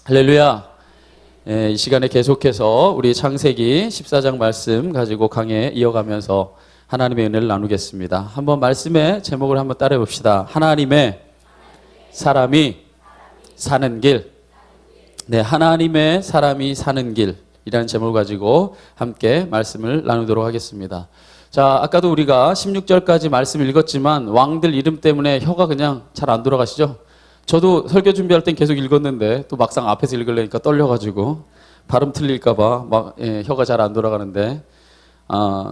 할렐루야. 이 시간에 계속해서 우리 창세기 14장 말씀 가지고 강해 이어가면서 하나님의 은혜를 나누겠습니다. 한번 말씀의 제목을 한번 따라해 봅시다. 하나님의 사람이 사는 길. 네, 하나님의 사람이 사는 길이라는 제목을 가지고 함께 말씀을 나누도록 하겠습니다. 자, 아까도 우리가 16절까지 말씀 읽었지만 왕들 이름 때문에 혀가 그냥 잘 안 돌아가시죠? 저도 설교 준비할 땐 계속 읽었는데 또 막상 앞에서 읽으려니까 떨려가지고 발음 틀릴까봐 혀가 잘 안 돌아가는데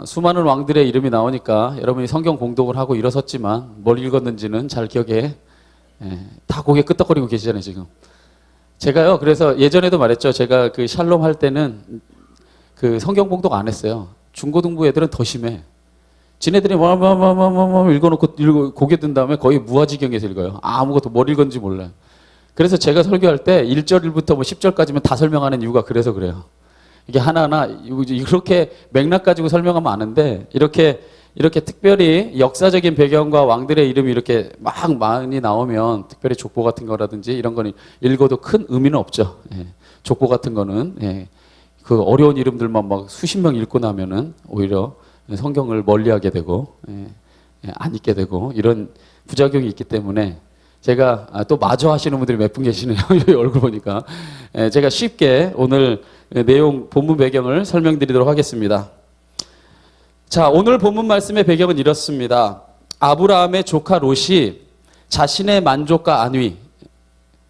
수많은 왕들의 이름이 나오니까 여러분이 성경 공독을 하고 일어섰지만 뭘 읽었는지는 잘 기억에 다 고개 끄덕거리고 계시잖아요 지금. 제가요 그래서 예전에도 말했죠. 제가 그 샬롬 할 때는 그 성경 공독 안 했어요. 중고등부 애들은 더 심해. 지네들이 읽어놓고 고개 든 다음에 거의 무아지경에서 읽어요. 아무것도 뭘 읽었는지 몰라요. 그래서 제가 설교할 때 1절부터 뭐 10절까지만 다 설명하는 이유가 그래서 그래요. 이게 하나하나 이렇게 맥락 가지고 설명하면 아는데 이렇게 특별히 역사적인 배경과 왕들의 이름이 이렇게 막 많이 나오면 특별히 족보 같은 거라든지 이런 거는 읽어도 큰 의미는 없죠. 족보 같은 거는 그 어려운 이름들만 막 수십 명 읽고 나면은 오히려 성경을 멀리하게 되고 안 읽게 되고 이런 부작용이 있기 때문에 제가 또 마저 하시는 분들이 몇 분 계시네요. 이 얼굴 보니까 제가 쉽게 오늘 내용 본문 배경을 설명드리도록 하겠습니다. 자, 오늘 본문 말씀의 배경은 이렇습니다. 아브라함의 조카 롯이 자신의 만족과 안위,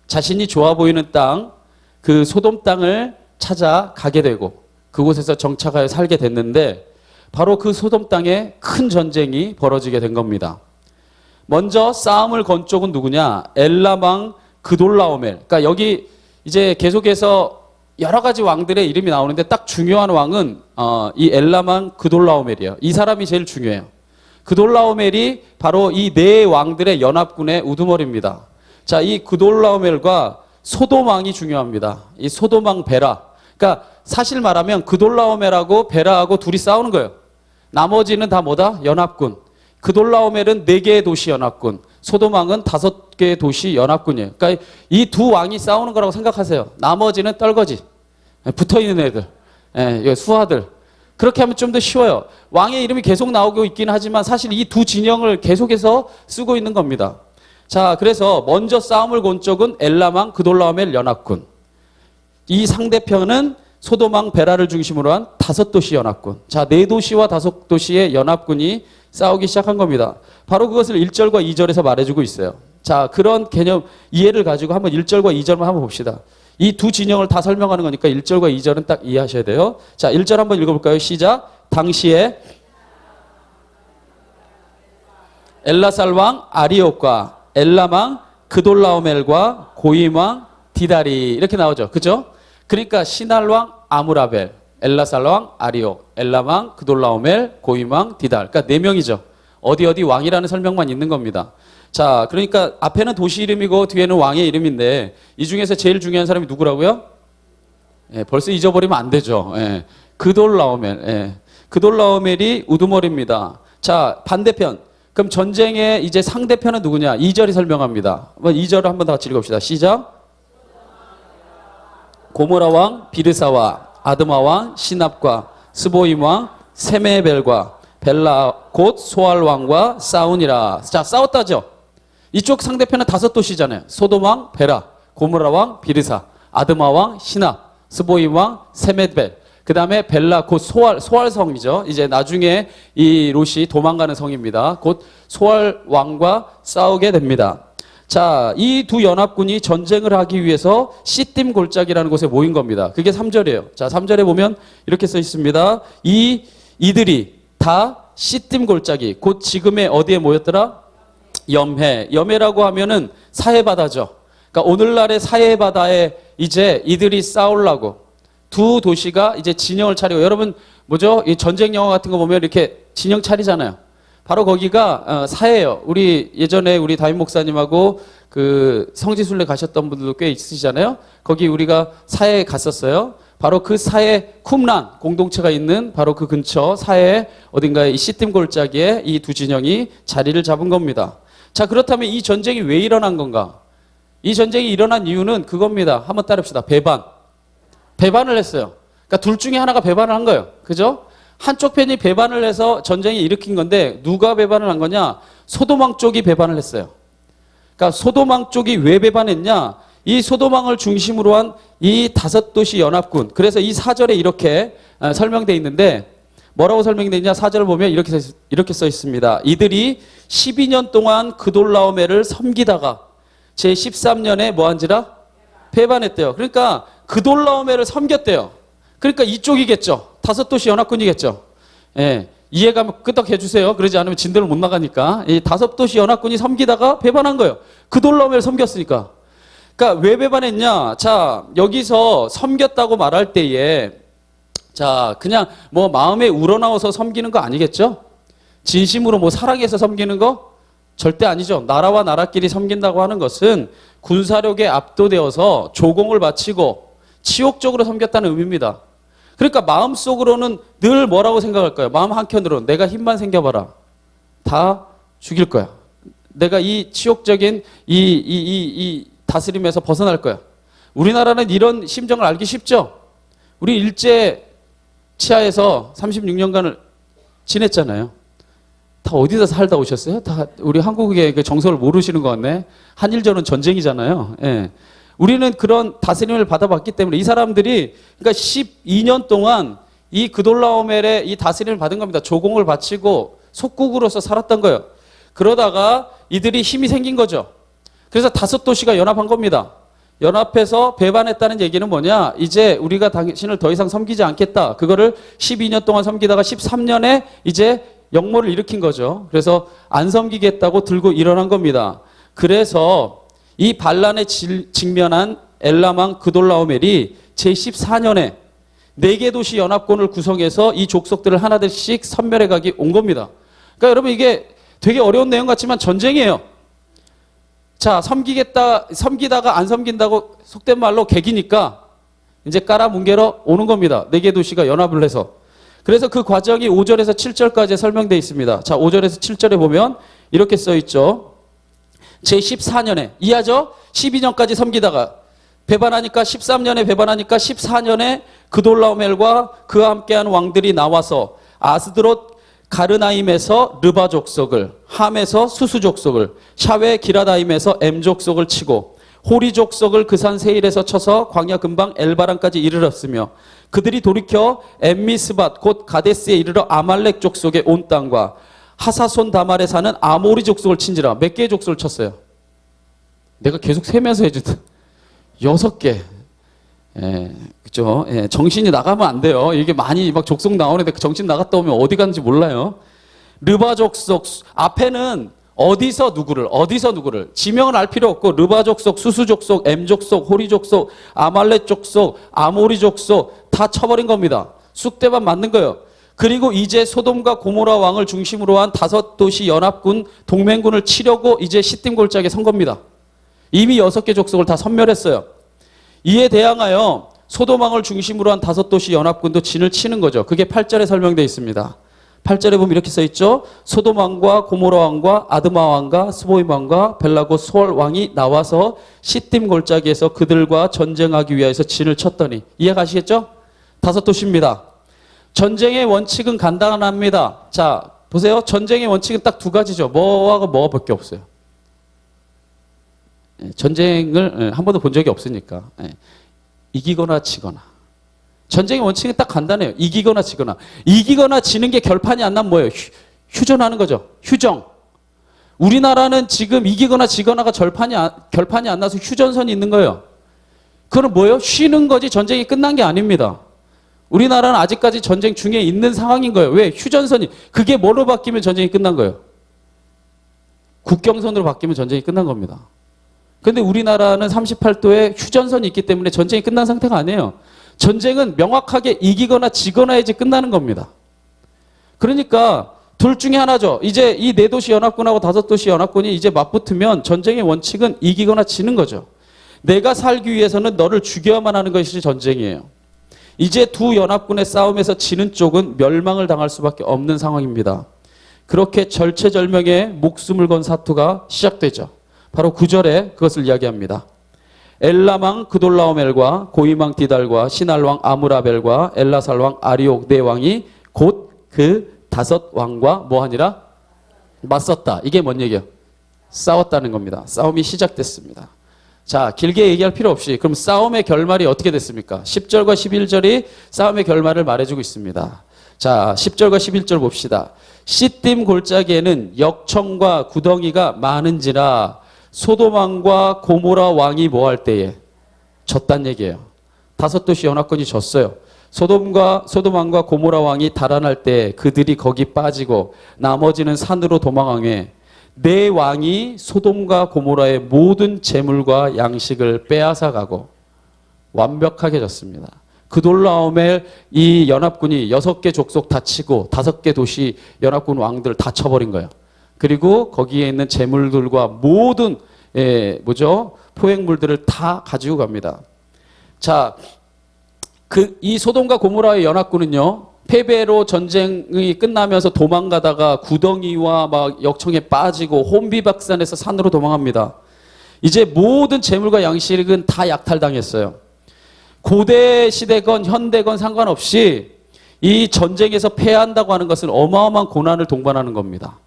자신이 좋아 보이는 땅, 그 소돔 땅을 찾아가게 되고 그곳에서 정착하여 살게 됐는데 바로 그 소돔 땅에 큰 전쟁이 벌어지게 된 겁니다. 먼저 싸움을 건 쪽은 누구냐? 엘람 왕 그돌라오멜. 그러니까 여기 이제 계속해서 여러 가지 왕들의 이름이 나오는데 딱 중요한 왕은 이 엘람 왕 그돌라오멜이에요. 이 사람이 제일 중요해요. 그돌라오멜이 바로 이 네 왕들의 연합군의 우두머리입니다. 자, 이 그돌라오멜과 소돔 왕이 중요합니다. 이 소돔 왕 베라. 그러니까 사실 말하면 그돌라오멜하고 베라하고 둘이 싸우는 거예요. 나머지는 다 뭐다? 연합군. 그돌라오멜은 4개의 도시 연합군, 소돔 왕은 5개의 도시 연합군이에요. 그러니까 이 두 왕이 싸우는 거라고 생각하세요. 나머지는 떨거지, 붙어있는 애들, 수하들. 그렇게 하면 좀 더 쉬워요. 왕의 이름이 계속 나오고 있긴 하지만 사실 이 두 진영을 계속해서 쓰고 있는 겁니다. 자, 그래서 먼저 싸움을 건 쪽은 엘람 왕 그돌라오멜 연합군. 이 상대편은 소돔 왕 베라를 중심으로 한 5도시 연합군. 자, 4도시와 5도시의 연합군이 싸우기 시작한 겁니다. 바로 그것을 1절과 2절에서 말해주고 있어요. 자, 그런 개념 이해를 가지고 한번 1절과 2절만 한번 봅시다. 이 두 진영을 다 설명하는 거니까 1절과 2절은 딱 이해하셔야 돼요. 자, 1절 한번 읽어볼까요? 시작. 당시에 엘라살 왕 아리옥과 엘람 왕 그돌라오멜과 고임 왕 디다리 이렇게 나오죠. 그죠? 그러니까 시날 왕 아무라벨, 엘라살 왕 아리옥, 엘람 왕 그돌라오멜, 고임 왕 디달. 그러니까 4명이죠. 어디 왕이라는 설명만 있는 겁니다. 자, 그러니까 앞에는 도시 이름이고 뒤에는 왕의 이름인데 이 중에서 제일 중요한 사람이 누구라고요? 벌써 잊어버리면 안 되죠. 그돌라오멜. 그돌라오멜이 우두머리입니다. 자, 반대편. 그럼 전쟁의 이제 상대편은 누구냐? 2절이 설명합니다. 2절을 한번 다 같이 읽읍시다. 시작. 고모라 왕 비르사와 아드마 왕 시납과 스보임 왕 세메벨과 벨라 곧 소알 왕과 싸우니라. 자, 싸웠다죠. 이쪽 상대편은 5도시잖아요. 소돔 왕 베라, 고모라 왕 비르사, 아드마 왕 시납, 스보임 왕 세메벨. 그 다음에 벨라 곧 소알 성이죠. 이제 나중에 이 롯이 도망가는 성입니다. 곧 소알 왕과 싸우게 됩니다. 자, 이 두 연합군이 전쟁을 하기 위해서 시딤 골짜기라는 곳에 모인 겁니다. 그게 3절이에요. 자, 3절에 보면 이렇게 써 있습니다. 이들이 다 시딤 골짜기, 곧 지금의 어디에 모였더라? 염해라고 하면은 사해바다죠. 그러니까 오늘날의 사해바다에 이제 이들이 싸우려고 두 도시가 이제 진영을 차리고, 여러분 뭐죠? 이 전쟁 영화 같은 거 보면 이렇게 진영 차리잖아요. 바로 거기가 사해예요. 우리 예전에 우리 담임 목사님하고 그 성지순례 가셨던 분들도 꽤 있으시잖아요. 거기 우리가 사해에 갔었어요. 바로 그 사해 쿰란 공동체가 있는 바로 그 근처 사해 어딘가에 이 시딤 골짜기에 이 두 진영이 자리를 잡은 겁니다. 자, 그렇다면 이 전쟁이 왜 일어난 건가? 이 전쟁이 일어난 이유는 그겁니다. 한번 따릅시다. 배반. 배반을 했어요. 그러니까 둘 중에 하나가 배반을 한 거예요. 그죠? 한쪽 편이 배반을 해서 전쟁이 일으킨 건데 누가 배반을 한 거냐? 소도망 쪽이 배반을 했어요. 그러니까 소도망 쪽이 왜 배반했냐? 이 소도망을 중심으로 한 이 5도시 연합군. 그래서 이 사절에 이렇게 설명되어 있는데 뭐라고 설명되어 있냐? 사절을 보면 이렇게 써 있습니다. 이들이 12년 동안 그돌라오메를 섬기다가 제13년에 뭐한지라? 배반했대요. 그러니까 그돌라오메를 섬겼대요. 그러니까 이쪽이겠죠. 5도시 연합군이겠죠. 예, 이해가 끄덕해 주세요. 그러지 않으면 진도를 못 나가니까. 이 5도시 연합군이 섬기다가 배반한 거예요. 그돌라오메를 섬겼으니까. 그러니까 왜 배반했냐? 자, 여기서 섬겼다고 말할 때에 자, 그냥 뭐 마음에 우러나와서 섬기는 거 아니겠죠? 진심으로 뭐 사랑해서 섬기는 거? 절대 아니죠. 나라와 나라끼리 섬긴다고 하는 것은 군사력에 압도되어서 조공을 바치고 치욕적으로 섬겼다는 의미입니다. 그러니까 마음속으로는 늘 뭐라고 생각할까요? 마음 한켠으로 내가 힘만 생겨봐라. 다 죽일 거야. 내가 이 치욕적인 이 다스림에서 벗어날 거야. 우리나라는 이런 심정을 알기 쉽죠? 우리 일제 치하에서 36년간을 지냈잖아요. 다 어디서 살다 오셨어요? 다 우리 한국의 그 정서를 모르시는 것 같네. 한일전은 전쟁이잖아요. 예. 우리는 그런 다스림을 받아봤기 때문에 이 사람들이 그러니까 12년 동안 이 그돌라오멜의 이 다스림을 받은 겁니다. 조공을 바치고 속국으로서 살았던 거예요. 그러다가 이들이 힘이 생긴 거죠. 그래서 5도시가 연합한 겁니다. 연합해서 배반했다는 얘기는 뭐냐? 이제 우리가 당신을 더 이상 섬기지 않겠다. 그거를 12년 동안 섬기다가 13년에 이제 역모를 일으킨 거죠. 그래서 안 섬기겠다고 들고 일어난 겁니다. 그래서 이 반란에 직면한 엘라망 그돌라오멜이 제14년에 4개 도시 연합군을 구성해서 이 족속들을 하나둘씩 섬멸해 가기 온 겁니다. 그러니까 여러분 이게 되게 어려운 내용 같지만 전쟁이에요. 자, 섬기다가 안 섬긴다고 속된 말로 개기니까 이제 깔아뭉개러 오는 겁니다. 4개 도시가 연합을 해서. 그래서 그 과정이 5절에서 7절까지 설명되어 있습니다. 자, 5절에서 7절에 보면 이렇게 써 있죠. 제14년에, 이해하죠? 12년까지 섬기다가 배반하니까 13년에 배반하니까 14년에 그돌라오멜과 그와 함께한 왕들이 나와서 아스드롯 가르나임에서 르바 족속을, 함에서 수수 족속을, 샤웨 기라다임에서 엠 족속을 치고 호리 족속을 그 산 세일에서 쳐서 광야 근방 엘바란까지 이르렀으며 그들이 돌이켜 엠미스밭 곧 가데스에 이르러 아말렉 족속의 온 땅과 하사손 다말에 사는 아모리 족속을 친지라. 몇 개의 족속을 쳤어요? 내가 계속 세면서 해주던 6개. 예, 그죠? 예, 정신이 나가면 안 돼요. 이게 많이 막 족속 나오는데 정신 나갔다 오면 어디 갔는지 몰라요. 르바 족속 앞에는 어디서 누구를 지명을 알 필요 없고 르바 족속, 수수 족속, 엠 족속, 호리 족속, 아말렉 족속, 아모리 족속 다 쳐버린 겁니다. 쑥대만 맞는 거예요. 그리고 이제 소돔과 고모라 왕을 중심으로 한 5도시 연합군 동맹군을 치려고 이제 시딤 골짜기에 선 겁니다. 이미 6개 족속을 다 섬멸했어요. 이에 대항하여 소돔 왕을 중심으로 한 5도시 연합군도 진을 치는 거죠. 그게 8절에 설명되어 있습니다. 8절에 보면 이렇게 써 있죠. 소돔 왕과 고모라 왕과 아드마 왕과 스보임 왕과 벨라고 소월 왕이 나와서 시딤 골짜기에서 그들과 전쟁하기 위해서 진을 쳤더니 이해가시겠죠? 5도시입니다. 전쟁의 원칙은 간단합니다. 자, 보세요. 전쟁의 원칙은 딱 2가지죠. 뭐하고 뭐밖에 없어요. 전쟁을 한 번도 본 적이 없으니까. 이기거나 지거나. 전쟁의 원칙은 딱 간단해요. 이기거나 지거나. 이기거나 지는 게 결판이 안 나면 뭐예요? 휴전하는 거죠. 휴정. 우리나라는 지금 이기거나 지거나가 결판이 안 나서 휴전선이 있는 거예요. 그건 뭐예요? 쉬는 거지 전쟁이 끝난 게 아닙니다. 우리나라는 아직까지 전쟁 중에 있는 상황인 거예요. 왜? 휴전선이. 그게 뭘로 바뀌면 전쟁이 끝난 거예요? 국경선으로 바뀌면 전쟁이 끝난 겁니다. 근데 우리나라는 38도에 휴전선이 있기 때문에 전쟁이 끝난 상태가 아니에요. 전쟁은 명확하게 이기거나 지거나 해야지 끝나는 겁니다. 그러니까 둘 중에 하나죠. 이제 이 4도시 연합군하고 5도시 연합군이 이제 맞붙으면 전쟁의 원칙은 이기거나 지는 거죠. 내가 살기 위해서는 너를 죽여야만 하는 것이 전쟁이에요. 이제 두 연합군의 싸움에서 지는 쪽은 멸망을 당할 수밖에 없는 상황입니다. 그렇게 절체절명의 목숨을 건 사투가 시작되죠. 바로 9절에 그것을 이야기합니다. 엘람왕 그돌라오멜과 고임왕 디달과 시날왕 아무라벨과 엘라살왕 아리옥 네 왕이 곧 그 5왕과 뭐하니라? 맞섰다. 이게 뭔 얘기예요? 싸웠다는 겁니다. 싸움이 시작됐습니다. 자, 길게 얘기할 필요 없이 그럼 싸움의 결말이 어떻게 됐습니까? 10절과 11절이 싸움의 결말을 말해주고 있습니다. 자, 10절과 11절 봅시다. 시딤 골짜기에는 역청과 구덩이가 많은지라 소돔왕과 고모라 왕이 뭐 할 때에? 졌단 얘기예요. 5도시 연합군이 졌어요. 소돔왕과 고모라 왕이 달아날 때 그들이 거기 빠지고 나머지는 산으로 도망하게 네 왕이 소돔과 고모라의 모든 재물과 양식을 빼앗아가고 완벽하게 졌습니다. 그돌라오멜 이 연합군이 6개 족속 다 치고 5개 도시 연합군 왕들 다 쳐버린 거예요. 그리고 거기에 있는 재물들과 모든 포획물들을 다 가지고 갑니다. 자, 이 소돔과 고모라의 연합군은요, 패배로 전쟁이 끝나면서 도망가다가 구덩이와 막 역청에 빠지고 혼비박산에서 산으로 도망합니다. 이제 모든 재물과 양식은 다 약탈당했어요. 고대 시대건 현대건 상관없이 이 전쟁에서 패한다고 하는 것은 어마어마한 고난을 동반하는 겁니다.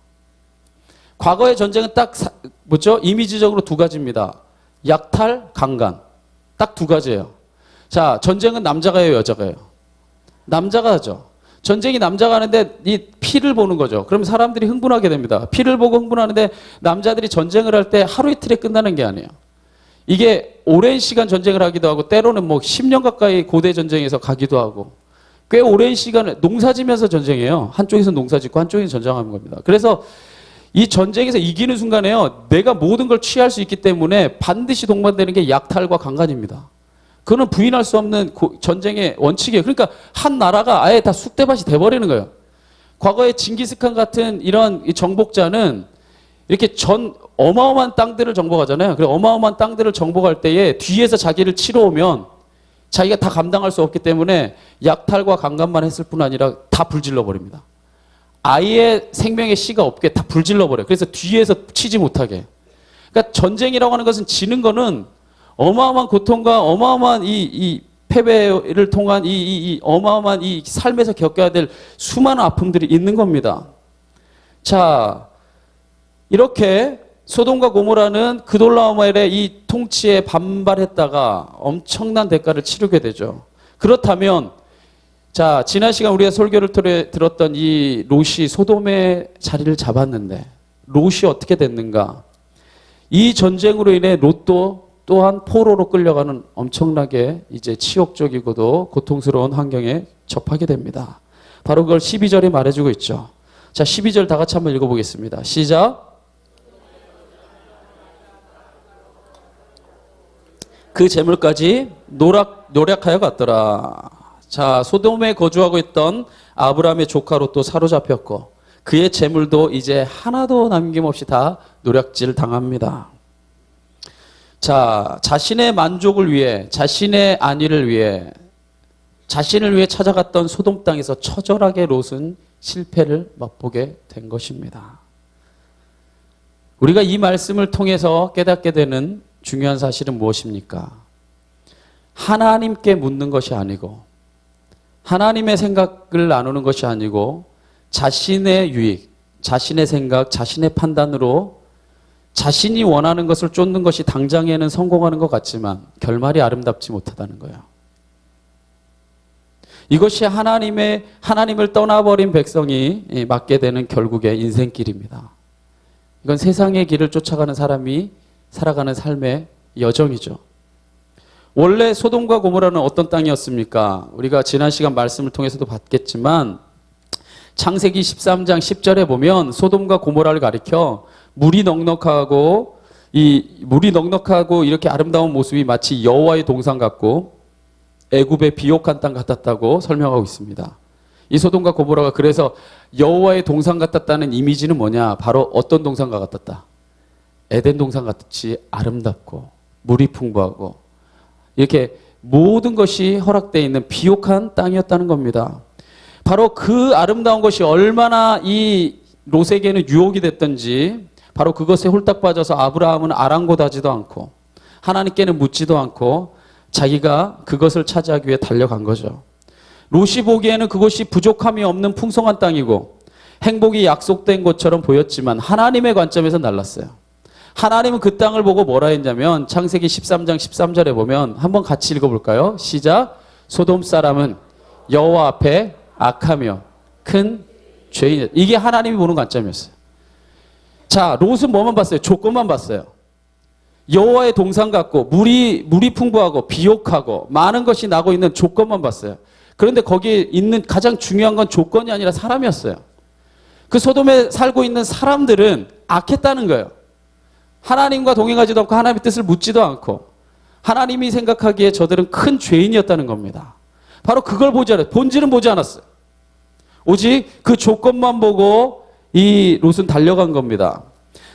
과거의 전쟁은 딱 이미지적으로 2가지입니다. 약탈, 강간. 딱 2가지예요. 자, 전쟁은 남자가 해요, 여자가 해요? 남자가 하죠. 전쟁이 남자가 하는데 이 피를 보는 거죠. 그럼 사람들이 흥분하게 됩니다. 피를 보고 흥분하는데 남자들이 전쟁을 할 때 하루 이틀에 끝나는 게 아니에요. 이게 오랜 시간 전쟁을 하기도 하고 때로는 뭐 10년 가까이 고대 전쟁에서 가기도 하고 꽤 오랜 시간을 농사지면서 전쟁해요. 한쪽에서 농사짓고 한쪽에서 전쟁하는 겁니다. 그래서 이 전쟁에서 이기는 순간에요, 내가 모든 걸 취할 수 있기 때문에 반드시 동반되는 게 약탈과 강간입니다. 그거는 부인할 수 없는 전쟁의 원칙이에요. 그러니까 한 나라가 아예 다 쑥대밭이 돼버리는 거예요. 과거에 징기스칸 같은 이런 정복자는 이렇게 어마어마한 땅들을 정복하잖아요. 그래 어마어마한 땅들을 정복할 때에 뒤에서 자기를 치러 오면 자기가 다 감당할 수 없기 때문에 약탈과 강간만 했을 뿐 아니라 다 불질러 버립니다. 아예 생명의 씨가 없게 다 불질러 버려요. 그래서 뒤에서 치지 못하게. 그러니까 전쟁이라고 하는 것은 지는 거는 어마어마한 고통과 어마어마한 이 패배를 통한 이 어마어마한 이 삶에서 겪어야 될 수많은 아픔들이 있는 겁니다. 자, 이렇게 소돔과 고모라는 그돌라오멜의 이 통치에 반발했다가 엄청난 대가를 치르게 되죠. 그렇다면 자, 지난 시간 우리가 설교를 들었던 이 롯이 소돔의 자리를 잡았는데 롯이 어떻게 됐는가? 이 전쟁으로 인해 롯도 또한 포로로 끌려가는 엄청나게 이제 치욕적이고도 고통스러운 환경에 접하게 됩니다. 바로 그걸 12절에 말해주고 있죠. 자, 12절 다 같이 한번 읽어보겠습니다. 시작. 그 재물까지 노력하여 갔더라. 자, 소돔에 거주하고 있던 아브라함의 조카 롯도 사로잡혔고 그의 재물도 이제 하나도 남김없이 다 노략질 당합니다. 자, 자신의 만족을 위해, 자신의 안위를 위해, 자신을 위해 찾아갔던 소돔 땅에서 처절하게 롯은 실패를 맛보게 된 것입니다. 우리가 이 말씀을 통해서 깨닫게 되는 중요한 사실은 무엇입니까? 하나님께 묻는 것이 아니고 하나님의 생각을 나누는 것이 아니고 자신의 유익, 자신의 생각, 자신의 판단으로 자신이 원하는 것을 쫓는 것이 당장에는 성공하는 것 같지만 결말이 아름답지 못하다는 거예요. 이것이 하나님을 떠나버린 백성이 맞게 되는 결국의 인생길입니다. 이건 세상의 길을 쫓아가는 사람이 살아가는 삶의 여정이죠. 원래 소돔과 고모라는 어떤 땅이었습니까? 우리가 지난 시간 말씀을 통해서도 봤겠지만 창세기 13장 10절에 보면 소돔과 고모라를 가리켜 물이 넉넉하고 이렇게 아름다운 모습이 마치 여호와의 동산 같고 애굽의 비옥한 땅 같았다고 설명하고 있습니다. 이 소돔과 고모라가 그래서 여호와의 동산 같았다는 이미지는 뭐냐? 바로 어떤 동산과 같았다? 에덴 동산 같이 아름답고 물이 풍부하고 이렇게 모든 것이 허락되어 있는 비옥한 땅이었다는 겁니다. 바로 그 아름다운 것이 얼마나 이 롯에게는 유혹이 됐던지 바로 그것에 홀딱 빠져서 아브라함은 아랑곳하지도 않고 하나님께는 묻지도 않고 자기가 그것을 차지하기 위해 달려간 거죠. 롯이 보기에는 그것이 부족함이 없는 풍성한 땅이고 행복이 약속된 것처럼 보였지만 하나님의 관점에서 달랐어요. 하나님은 그 땅을 보고 뭐라 했냐면 창세기 13장 13절에 보면 한번 같이 읽어볼까요? 시작. 소돔 사람은 여호와 앞에 악하며 큰 죄인. 이게 하나님이 보는 관점이었어요. 자, 롯은 뭐만 봤어요? 조건만 봤어요. 여호와의 동산 같고 물이 풍부하고 비옥하고 많은 것이 나고 있는 조건만 봤어요. 그런데 거기에 있는 가장 중요한 건 조건이 아니라 사람이었어요. 그 소돔에 살고 있는 사람들은 악했다는 거예요. 하나님과 동행하지도 않고 하나님의 뜻을 묻지도 않고 하나님이 생각하기에 저들은 큰 죄인이었다는 겁니다. 바로 그걸 보지 않았어요. 본질은 보지 않았어요. 오직 그 조건만 보고 이 롯은 달려간 겁니다.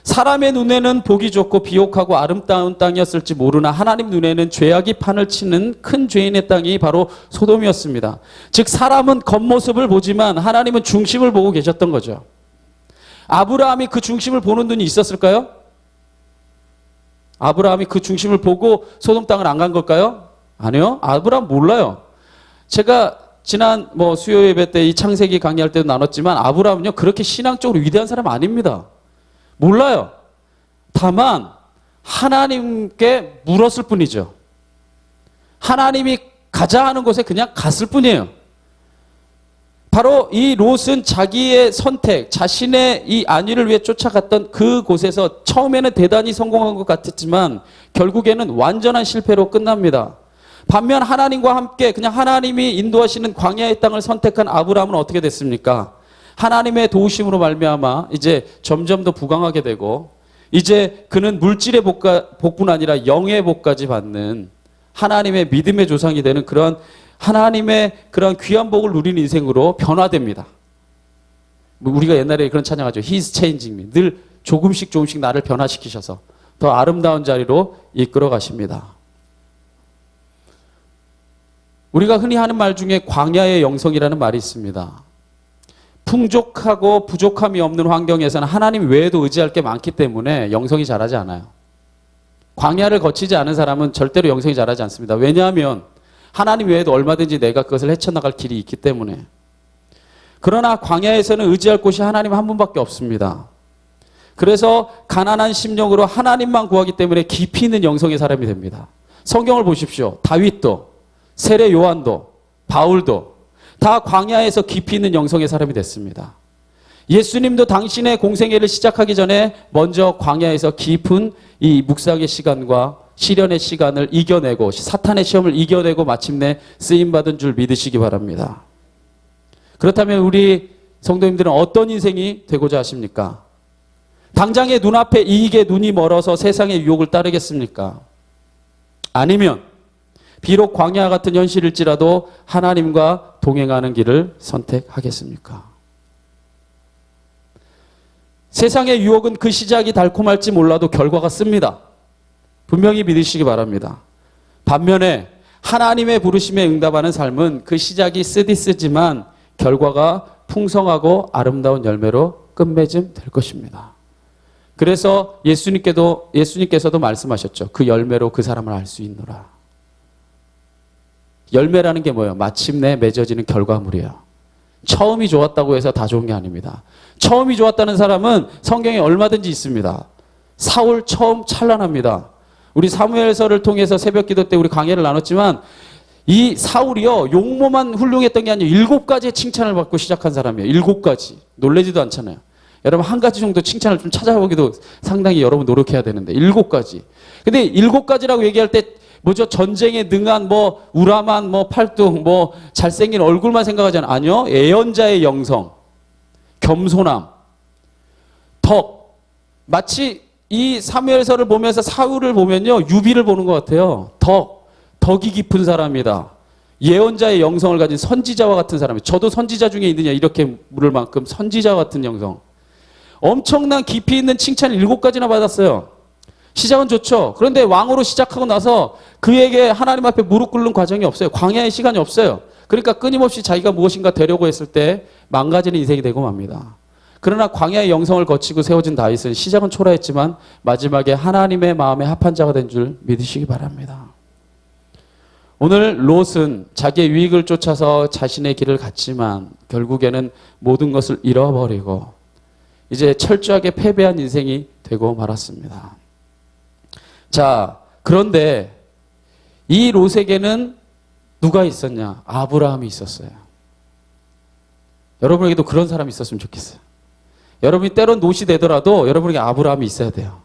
사람의 눈에는 보기 좋고 비옥하고 아름다운 땅이었을지 모르나 하나님 눈에는 죄악이 판을 치는 큰 죄인의 땅이 바로 소돔이었습니다. 즉 사람은 겉모습을 보지만 하나님은 중심을 보고 계셨던 거죠. 아브라함이 그 중심을 보는 눈이 있었을까요? 아브라함이 그 중심을 보고 소돔 땅을 안 간 걸까요? 아니요. 아브라함 몰라요. 제가 지난 수요 예배 때 이 창세기 강의할 때도 나눴지만 아브라함은요 그렇게 신앙적으로 위대한 사람 아닙니다. 몰라요. 다만 하나님께 물었을 뿐이죠. 하나님이 가자 하는 곳에 그냥 갔을 뿐이에요. 바로 이 롯은 자기의 선택, 자신의 이 안위를 위해 쫓아갔던 그 곳에서 처음에는 대단히 성공한 것 같았지만 결국에는 완전한 실패로 끝납니다. 반면 하나님과 함께 그냥 하나님이 인도하시는 광야의 땅을 선택한 아브라함은 어떻게 됐습니까? 하나님의 도우심으로 말미암아 이제 점점 더 부강하게 되고 이제 그는 물질의 복뿐 아니라 영의 복까지 받는 하나님의 믿음의 조상이 되는 그런 하나님의 그런 귀한 복을 누리는 인생으로 변화됩니다. 우리가 옛날에 그런 찬양하죠. He's changing me. 늘 조금씩 나를 변화시키셔서 더 아름다운 자리로 이끌어 가십니다. 우리가 흔히 하는 말 중에 광야의 영성이라는 말이 있습니다. 풍족하고 부족함이 없는 환경에서는 하나님 외에도 의지할 게 많기 때문에 영성이 자라지 않아요. 광야를 거치지 않은 사람은 절대로 영성이 자라지 않습니다. 왜냐하면 하나님 외에도 얼마든지 내가 그것을 헤쳐나갈 길이 있기 때문에. 그러나 광야에서는 의지할 곳이 하나님 한 분밖에 없습니다. 그래서 가난한 심령으로 하나님만 구하기 때문에 깊이 있는 영성의 사람이 됩니다. 성경을 보십시오. 다윗도, 세례 요한도, 바울도 다 광야에서 깊이 있는 영성의 사람이 됐습니다. 예수님도 당신의 공생애를 시작하기 전에 먼저 광야에서 깊은 이 묵상의 시간과 시련의 시간을 이겨내고 사탄의 시험을 이겨내고 마침내 쓰임받은 줄 믿으시기 바랍니다. 그렇다면 우리 성도님들은 어떤 인생이 되고자 하십니까? 당장의 눈앞에 이익에 눈이 멀어서 세상의 유혹을 따르겠습니까? 아니면 비록 광야 같은 현실일지라도 하나님과 동행하는 길을 선택하겠습니까? 세상의 유혹은 그 시작이 달콤할지 몰라도 결과가 씁니다. 분명히 믿으시기 바랍니다. 반면에 하나님의 부르심에 응답하는 삶은 그 시작이 쓰디쓰지만 결과가 풍성하고 아름다운 열매로 끝맺음 될 것입니다. 그래서 예수님께서도 말씀하셨죠. 그 열매로 그 사람을 알 수 있노라. 열매라는 게 뭐예요? 마침내 맺어지는 결과물이에요. 처음이 좋았다고 해서 다 좋은 게 아닙니다. 처음이 좋았다는 사람은 성경에 얼마든지 있습니다. 사울 처음 찬란합니다. 우리 사무엘서를 통해서 새벽 기도 때 우리 강해를 나눴지만 이 사울이요 용모만 훌륭했던 게 아니라 7가지의 칭찬을 받고 시작한 사람이에요. 7가지. 놀라지도 않잖아요. 여러분 한 가지 정도 칭찬을 좀 찾아보기도 상당히 여러분 노력해야 되는데 7가지. 근데 7가지라고 얘기할 때 뭐죠? 전쟁에 능한 우람한 팔뚝 잘생긴 얼굴만 생각하잖아요. 아니요. 예언자의 영성, 겸손함, 덕. 마치 이 사무엘서를 보면서 사울을 보면요. 유비를 보는 것 같아요. 덕이 깊은 사람이다. 예언자의 영성을 가진 선지자와 같은 사람이. 저도 선지자 중에 있느냐 이렇게 물을 만큼 선지자와 같은 영성. 엄청난 깊이 있는 칭찬을 7가지나 받았어요. 시작은 좋죠. 그런데 왕으로 시작하고 나서 그에게 하나님 앞에 무릎 꿇는 과정이 없어요. 광야의 시간이 없어요. 그러니까 끊임없이 자기가 무엇인가 되려고 했을 때 망가지는 인생이 되고 맙니다. 그러나 광야의 영성을 거치고 세워진 다윗은 시작은 초라했지만 마지막에 하나님의 마음에 합한 자가 된 줄 믿으시기 바랍니다. 오늘 롯은 자기의 유익을 쫓아서 자신의 길을 갔지만 결국에는 모든 것을 잃어버리고 이제 철저하게 패배한 인생이 되고 말았습니다. 자, 그런데 이 롯에게는 누가 있었냐? 아브라함이 있었어요. 여러분에게도 그런 사람이 있었으면 좋겠어요. 여러분이 때론 롯이 되더라도 여러분에게 아브라함이 있어야 돼요.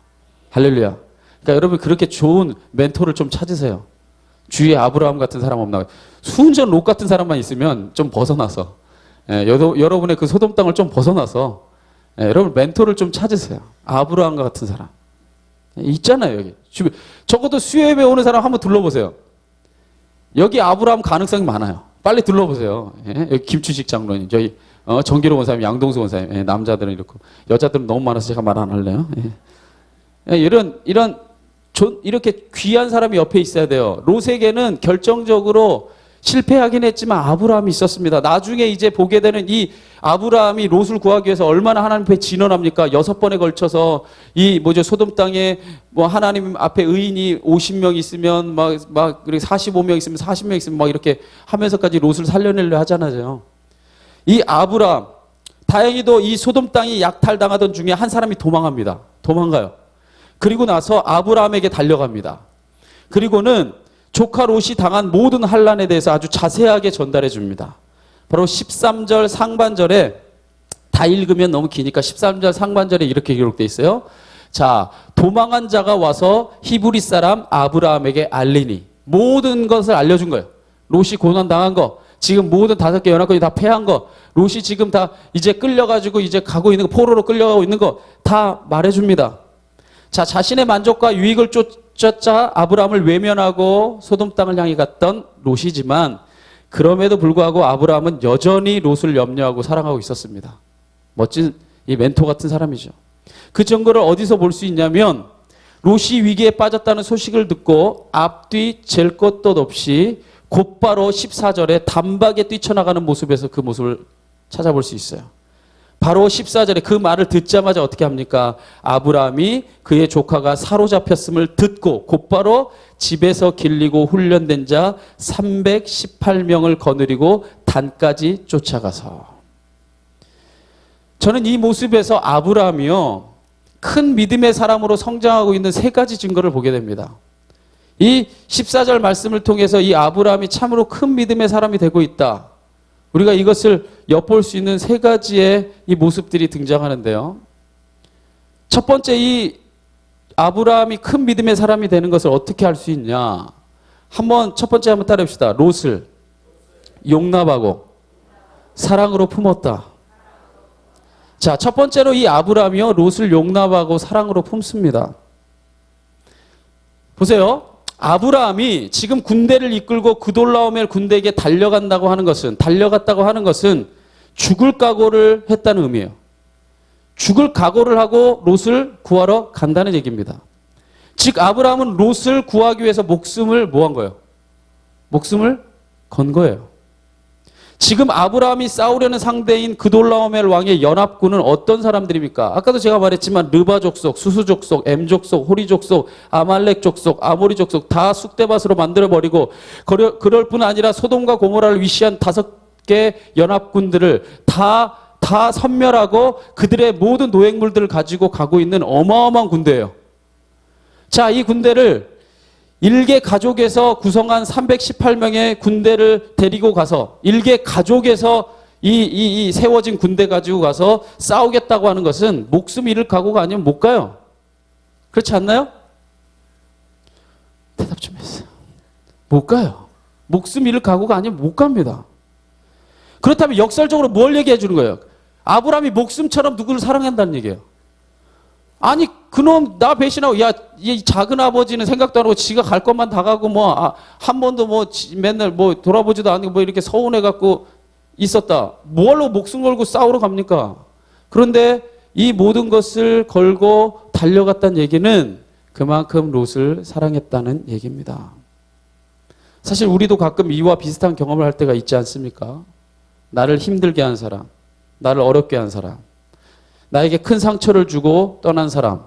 할렐루야. 그러니까 여러분 그렇게 좋은 멘토를 좀 찾으세요. 주위에 아브라함 같은 사람 없나? 순전 롯 같은 사람만 있으면 좀 벗어나서 여러분의 그 소돔 땅을 좀 벗어나서 여러분 멘토를 좀 찾으세요. 아브라함과 같은 사람 있잖아요. 여기 적어도 수협에 오는 사람 한번 둘러보세요. 여기 아브라함 가능성이 많아요. 빨리 둘러보세요. 여기 김추식 장로님, 저희 정기로 원사님, 양동수 원사님, 남자들은 이렇고 여자들은 너무 많아서 제가 말 안 할래요. 이렇게 귀한 사람이 옆에 있어야 돼요. 롯에게는 결정적으로 실패하긴 했지만 아브라함이 있었습니다. 나중에 이제 보게 되는 이 아브라함이 롯을 구하기 위해서 얼마나 하나님 앞에 진언합니까? 6번에 걸쳐서 소돔 땅에 하나님 앞에 의인이 50명 있으면 그리고 45명 있으면 40명 있으면 이렇게 하면서까지 롯을 살려내려 하잖아요. 이 아브라함, 다행히도 이 소돔 땅이 약탈당하던 중에 한 사람이 도망합니다. 도망가요. 그리고 나서 아브라함에게 달려갑니다. 그리고는 조카 롯이 당한 모든 환난에 대해서 아주 자세하게 전달해 줍니다. 바로 13절 상반절에, 다 읽으면 너무 기니까 13절 상반절에 이렇게 기록되어 있어요. 자, 도망한 자가 와서 히브리 사람 아브라함에게 알리니, 모든 것을 알려준 거예요. 롯이 고난당한 거, 지금 모든 5개 연합군이 다 패한 거, 롯이 지금 다 이제 끌려가지고 이제 가고 있는 거, 포로로 끌려가고 있는 거 다 말해줍니다. 자, 자신의 만족과 유익을 쫓자 아브라함을 외면하고 소돔 땅을 향해 갔던 롯이지만 그럼에도 불구하고 아브라함은 여전히 롯을 염려하고 사랑하고 있었습니다. 멋진 이 멘토 같은 사람이죠. 그 증거를 어디서 볼 수 있냐면 롯이 위기에 빠졌다는 소식을 듣고 앞뒤 잴 것도 없이 곧바로 14절에 단박에 뛰쳐나가는 모습에서 그 모습을 찾아볼 수 있어요. 바로 14절에 그 말을 듣자마자 어떻게 합니까? 아브라함이 그의 조카가 사로잡혔음을 듣고 곧바로 집에서 길리고 훈련된 자 318명을 거느리고 단까지 쫓아가서. 저는 이 모습에서 아브라함이요, 큰 믿음의 사람으로 성장하고 있는 3가지 증거를 보게 됩니다. 이 14절 말씀을 통해서 이 아브라함이 참으로 큰 믿음의 사람이 되고 있다. 우리가 이것을 엿볼 수 있는 3가지의 이 모습들이 등장하는데요. 첫 번째, 이 아브라함이 큰 믿음의 사람이 되는 것을 어떻게 알 수 있냐? 첫 번째 한번 따라합시다. 롯을 용납하고 사랑으로 품었다. 자, 첫 번째로 이 아브라함이요, 롯을 용납하고 사랑으로 품습니다. 보세요. 아브라함이 지금 군대를 이끌고 그돌라오멜 군대에게 달려갔다고 하는 것은 죽을 각오를 했다는 의미예요. 죽을 각오를 하고 롯을 구하러 간다는 얘기입니다. 즉 아브라함은 롯을 구하기 위해서 목숨을 한 거예요? 목숨을 건 거예요. 지금 아브라함이 싸우려는 상대인 그돌라오멜 왕의 연합군은 어떤 사람들입니까? 아까도 제가 말했지만 르바 족속, 수수 족속, 엠 족속, 호리 족속, 아말렉 족속, 아모리 족속 다 쑥대밭으로 만들어버리고 그럴 뿐 아니라 소돔과 고모라를 위시한 5개 연합군들을 다 섬멸하고 그들의 모든 노획물들을 가지고 가고 있는 어마어마한 군대예요. 자, 이 군대를 일개 가족에서 구성한 318명의 군대를 데리고 가서 일개 가족에서 이 세워진 군대 가지고 가서 싸우겠다고 하는 것은 목숨 잃을 각오가 아니면 못 가요. 그렇지 않나요? 대답 좀 했어요. 못 가요. 목숨 잃을 각오가 아니면 못 갑니다. 그렇다면 역설적으로 뭘 얘기해 주는 거예요? 아브라함이 목숨처럼 누구를 사랑한다는 얘기예요. 아니 그놈 나 배신하고, 야, 이 작은 아버지는 생각도 안 하고 지가 갈 것만 다 가고 한 번도 맨날 돌아보지도 않고 이렇게 서운해 갖고 있었다. 뭘로 목숨 걸고 싸우러 갑니까? 그런데 이 모든 것을 걸고 달려갔다는 얘기는 그만큼 롯을 사랑했다는 얘기입니다. 사실 우리도 가끔 이와 비슷한 경험을 할 때가 있지 않습니까? 나를 힘들게 한 사람, 나를 어렵게 한 사람, 나에게 큰 상처를 주고 떠난 사람.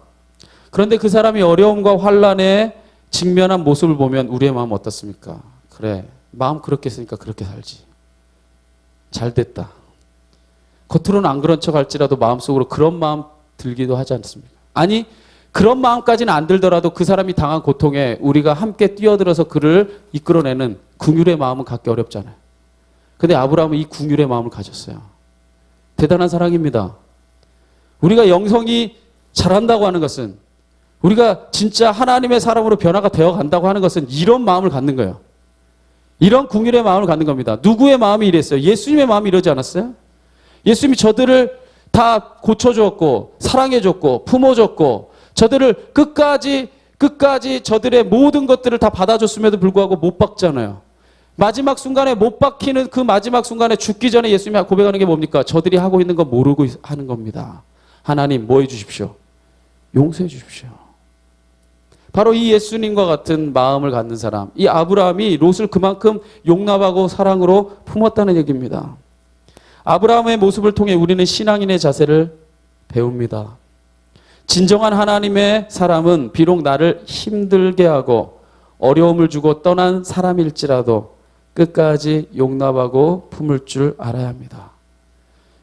그런데 그 사람이 어려움과 환난에 직면한 모습을 보면 우리의 마음 어떻습니까? 그래, 마음 그렇게 했으니까 그렇게 살지. 잘 됐다. 겉으로는 안 그런 척 할지라도 마음속으로 그런 마음 들기도 하지 않습니까? 아니, 그런 마음까지는 안 들더라도 그 사람이 당한 고통에 우리가 함께 뛰어들어서 그를 이끌어내는 긍휼의 마음은 갖기 어렵잖아요. 근데 아브라함은 이 긍휼의 마음을 가졌어요. 대단한 사랑입니다. 우리가 영성이 자란다고 하는 것은, 우리가 진짜 하나님의 사람으로 변화가 되어 간다고 하는 것은 이런 마음을 갖는 거예요. 이런 긍휼의 마음을 갖는 겁니다. 누구의 마음이 이랬어요? 예수님의 마음이 이러지 않았어요? 예수님이 저들을 다 고쳐줬고 사랑해줬고 품어줬고 저들을 끝까지 저들의 모든 것들을 다 받아줬음에도 불구하고 못 박잖아요. 마지막 순간에 못 박히는 그 마지막 순간에 죽기 전에 예수님이 고백하는 게 뭡니까? 저들이 하고 있는 거 모르고 하는 겁니다. 하나님 뭐 해주십시오? 용서해 주십시오. 바로 이 예수님과 같은 마음을 갖는 사람, 이 아브라함이 롯을 그만큼 용납하고 사랑으로 품었다는 얘기입니다. 아브라함의 모습을 통해 우리는 신앙인의 자세를 배웁니다. 진정한 하나님의 사람은 비록 나를 힘들게 하고 어려움을 주고 떠난 사람일지라도 끝까지 용납하고 품을 줄 알아야 합니다.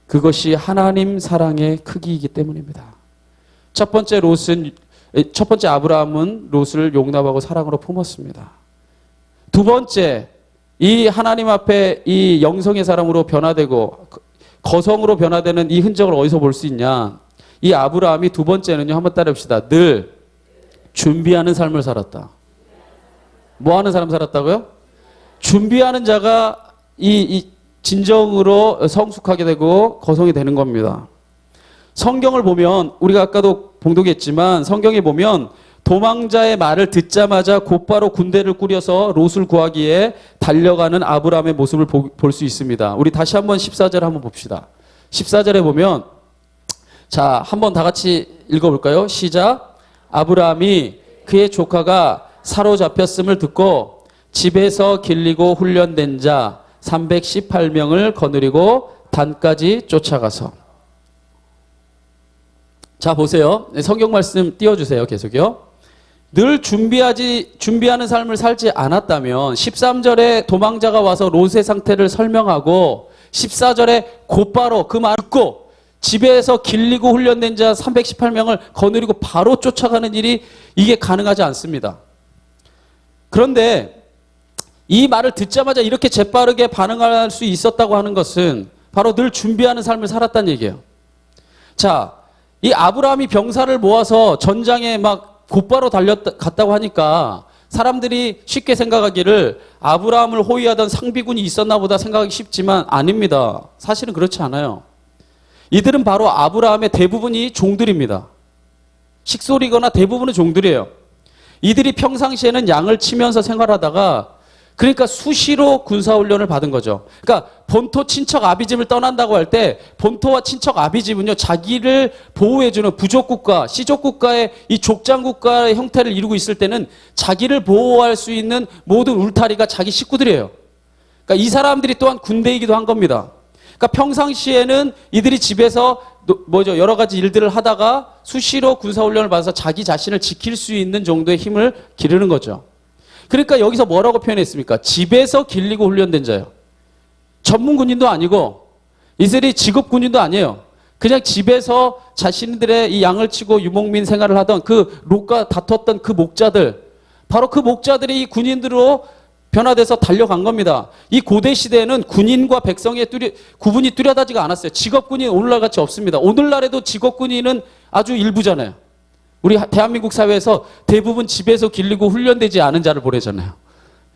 그것이 하나님 사랑의 크기이기 때문입니다. 첫 번째 아브라함은 롯을 용납하고 사랑으로 품었습니다. 두 번째, 이 하나님 앞에 이 영성의 사람으로 변화되고 거성으로 변화되는 이 흔적을 어디서 볼 수 있냐? 이 아브라함이 두 번째는요, 한번 따라해봅시다. 늘 준비하는 삶을 살았다. 뭐 하는 사람 살았다고요? 준비하는 자가 이 진정으로 성숙하게 되고 거성이 되는 겁니다. 성경을 보면, 우리가 아까도 봉독했지만 성경에 보면 도망자의 말을 듣자마자 곧바로 군대를 꾸려서 롯을 구하기에 달려가는 아브라함의 모습을 볼 수 있습니다. 우리 다시 한번 14절 한번 봅시다. 14절에 보면, 자, 한번 다 같이 읽어볼까요? 시작. 아브라함이 그의 조카가 사로잡혔음을 듣고 집에서 길리고 훈련된 자 318명을 거느리고 단까지 쫓아가서. 자, 보세요. 성경 말씀 띄워주세요. 계속요. 늘 준비하는 삶을 살지 않았다면 13절에 도망자가 와서 롯의 상태를 설명하고 14절에 곧바로 그 말을 듣고 집에서 길리고 훈련된 자 318명을 거느리고 바로 쫓아가는 일이 이게 가능하지 않습니다. 그런데 이 말을 듣자마자 이렇게 재빠르게 반응할 수 있었다고 하는 것은 바로 늘 준비하는 삶을 살았다는 얘기예요. 자, 이 아브라함이 병사를 모아서 전장에 막 곧바로 갔다고 하니까 사람들이 쉽게 생각하기를 아브라함을 호위하던 상비군이 있었나 보다 생각하기 쉽지만 아닙니다. 사실은 그렇지 않아요. 이들은 바로 아브라함의 대부분이 종들입니다. 식솔이거나 대부분은 종들이에요. 이들이 평상시에는 양을 치면서 생활하다가 그러니까 수시로 군사훈련을 받은 거죠. 그러니까 본토 친척 아비집을 떠난다고 할 때 본토와 친척 아비집은요, 자기를 보호해주는 부족국가, 시족국가의 이 족장국가의 형태를 이루고 있을 때는 자기를 보호할 수 있는 모든 울타리가 자기 식구들이에요. 그러니까 이 사람들이 또한 군대이기도 한 겁니다. 그러니까 평상시에는 이들이 집에서 여러 가지 일들을 하다가 수시로 군사훈련을 받아서 자기 자신을 지킬 수 있는 정도의 힘을 기르는 거죠. 그러니까 여기서 뭐라고 표현했습니까? 집에서 길리고 훈련된 자예요. 전문 군인도 아니고 이들이 직업 군인도 아니에요. 그냥 집에서 자신들의 이 양을 치고 유목민 생활을 하던 그 롯과 다퉜던 그 목자들, 바로 그 목자들이 이 군인들로 변화돼서 달려간 겁니다. 이 고대 시대에는 군인과 백성의 구분이 뚜렷하지가 않았어요. 직업군인 오늘날 같이 없습니다. 오늘날에도 직업군인은 아주 일부잖아요. 우리 대한민국 사회에서 대부분 집에서 길리고 훈련되지 않은 자를 보내잖아요.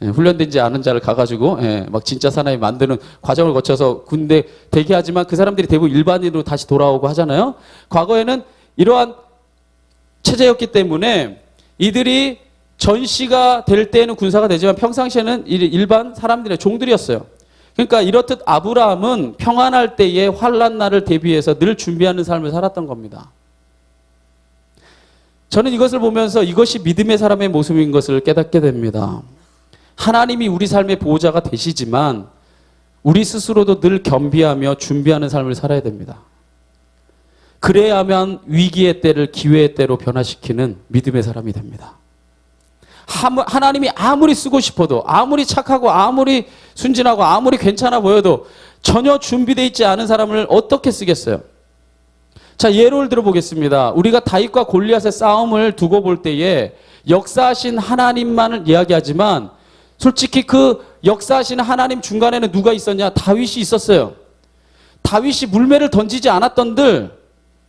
예, 훈련되지 않은 자를 가가지고 막 진짜 사나이 만드는 과정을 거쳐서 군대 대기하지만 그 사람들이 대부분 일반인으로 다시 돌아오고 하잖아요. 과거에는 이러한 체제였기 때문에 이들이 전시가 될 때에는 군사가 되지만 평상시에는 일반 사람들의 종들이었어요. 그러니까 이렇듯 아브라함은 평안할 때의 환난 날을 대비해서 늘 준비하는 삶을 살았던 겁니다. 저는 이것을 보면서 이것이 믿음의 사람의 모습인 것을 깨닫게 됩니다. 하나님이 우리 삶의 보호자가 되시지만 우리 스스로도 늘 겸비하며 준비하는 삶을 살아야 됩니다. 그래야만 위기의 때를 기회의 때로 변화시키는 믿음의 사람이 됩니다. 하나님이 아무리 쓰고 싶어도, 아무리 착하고, 아무리 순진하고, 아무리 괜찮아 보여도 전혀 준비되어 있지 않은 사람을 어떻게 쓰겠어요? 자, 예를 들어보겠습니다. 우리가 다윗과 골리앗의 싸움을 두고 볼 때에 역사하신 하나님만을 이야기하지만 솔직히 그 역사하신 하나님 중간에는 누가 있었냐? 다윗이 있었어요. 다윗이 물매를 던지지 않았던들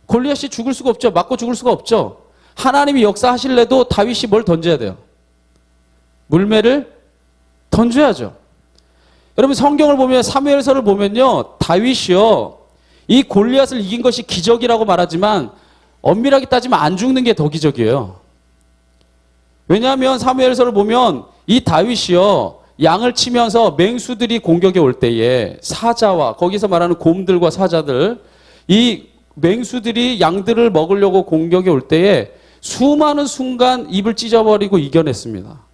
골리앗이 죽을 수가 없죠. 맞고 죽을 수가 없죠. 하나님이 역사하실래도 다윗이 뭘 던져야 돼요? 물매를 던져야죠. 여러분 성경을 보면 사무엘서를 보면요. 다윗이요. 이 골리앗을 이긴 것이 기적이라고 말하지만 엄밀하게 따지면 안 죽는 게 더 기적이에요. 왜냐하면 사무엘서를 보면 이 다윗이요. 양을 치면서 맹수들이 공격에 올 때에 사자와 거기서 말하는 곰들과 사자들 이 맹수들이 양들을 먹으려고 공격에 올 때에 수많은 순간 입을 찢어버리고 이겨냈습니다.